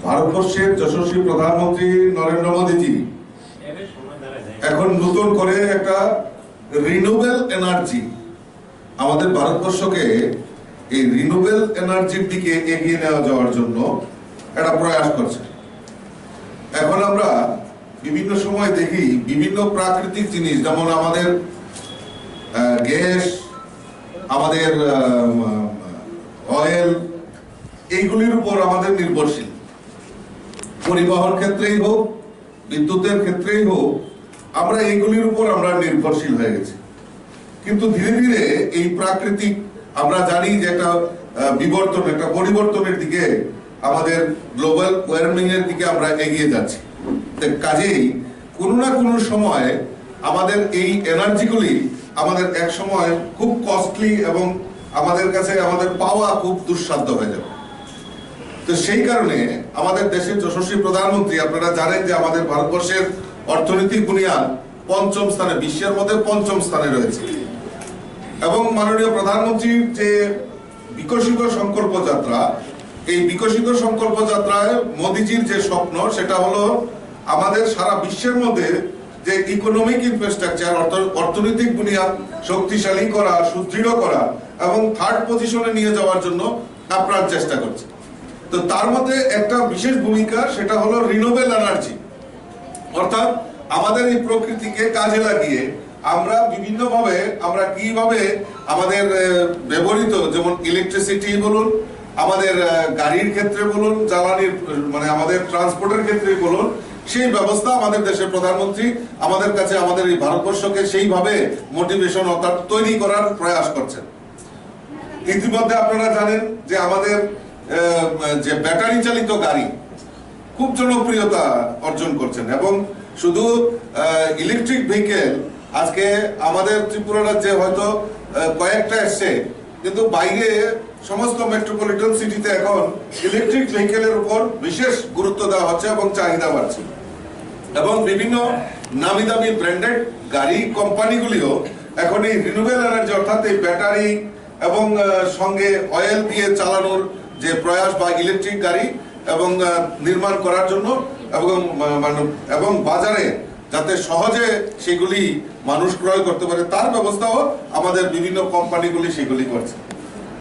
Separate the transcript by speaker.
Speaker 1: ভারতবর্ষের যশস্বী প্রধানমন্ত্রী নরেন্দ্র মোদীজি এখন নতুন করে একটা রিনিউয়েবল এনার্জি, আমাদের ভারতবর্ষকে এই রিনিউয়েবল এনার্জির দিকে এগিয়ে নেওয়া যাওয়ার জন্য একটা প্রয়াস করছে। এখন আমরা বিভিন্ন সময় দেখি বিভিন্ন প্রাকৃতিক জিনিস, যেমন আমাদের গ্যাস, আমাদের অয়েল, এইগুলির উপর আমাদের নির্ভরশীল। পরিবহন ক্ষেত্রেই হোক, বিদ্যুতের ক্ষেত্রেই হোক, আমরা এইগুলির উপর আমরা নির্ভরশীল হয়ে গেছি। কিন্তু ধীরে ধীরে এই প্রাকৃতিক, আমরা জানি যে একটা বিবর্তন, একটা পরিবর্তনের দিকে, আমাদের গ্লোবাল ওয়ার্মিং এর দিকে আমরা এগিয়ে যাচ্ছি। কাজেই কোনো না কোনো সময় আমাদের এই এনার্জিগুলি আমাদের এক সময় খুব কস্টলি এবং আমাদের কাছে আমাদের পাওয়া খুব দুঃসাধ্য হয়ে যাবে। তো সেই কারণে আমাদের দেশের যশস্বী প্রধানমন্ত্রী, আপনারা জানেন যে আমাদের ভারতবর্ষের অর্থনৈতিক বুনিয়াদ পঞ্চম স্থানে, বিশ্বের মধ্যে পঞ্চম স্থানে রয়েছে। এবং মাননীয় প্রধানমন্ত্রীর যে বিকশিত সংকল্প যাত্রা, এই বিকশিত সংকল্প যাত্রায় মোদীজির যে স্বপ্ন, সেটা হলো আমাদের সারা বিশ্বের মধ্যে যে ইকোনমিক ইনফ্রাস্ট্রাকচার, অর্থনৈতিক বুনিয়াদ শক্তিশালী করা, সুদৃঢ় করা এবং থার্ড পজিশনে নিয়ে যাওয়ার জন্য আপ্রাণ চেষ্টা করছে। তো তার মধ্যে একটা বিশেষ ভূমিকা, সেটা হলো রিনিউয়েবল এনার্জি, অর্থাৎ আমাদের এই প্রকৃতিকে কাজে লাগিয়ে আমরা বিভিন্নভাবে আমরা কিভাবে আমাদের ব্যবহৃত, যেমন ইলেকট্রিসিটি বলুন, আমাদের গাড়ির ক্ষেত্রে বলুন, জ্বালানির মানে আমাদের ট্রান্সপোর্টের ক্ষেত্রে বলুন, সেই ব্যবস্থা আমাদের দেশের প্রধানমন্ত্রী আমাদের কাছে, আমাদের এই ভারতবর্ষকে সেইভাবে মোটিভেশন অর্থাৎ তৈরি করার প্রয়াস করছেন। ইতিমধ্যে আপনারা জানেন যে আমাদের যে ব্যাটারি চালিত গাড়ি খুব জনপ্রিয়তা অর্জন করছেন, এবং শুধু ইলেকট্রিক ভেহিকেল, আজকে আমাদের ত্রিপুরা রাজ্যে হয়তো কয়েকটা এসছে, কিন্তু বাইরে সমস্ত মেট্রোপলিটন সিটিতে এখন ইলেকট্রিক ভেহিকেলের উপর বিশেষ গুরুত্ব দেওয়া হচ্ছে এবং চাহিদা বাড়ছে। এবং বিভিন্ন নামি দামি ব্র্যান্ডেড গাড়ি কোম্পানিগুলিও এখন এই রিনিউয়েবল এনার্জি, অর্থাৎ এই ব্যাটারি এবং সঙ্গে অয়েল দিয়ে চালানোর যে প্রয়াস বা ইলেকট্রিক গাড়ি এবং নির্মাণ করার জন্য এবং বাজারে যাতে সহজে সেগুলি মানুষ ক্রয় করতে পারে, তার ব্যবস্থাও আমাদের বিভিন্ন কোম্পানিগুলি সেগুলি করছে।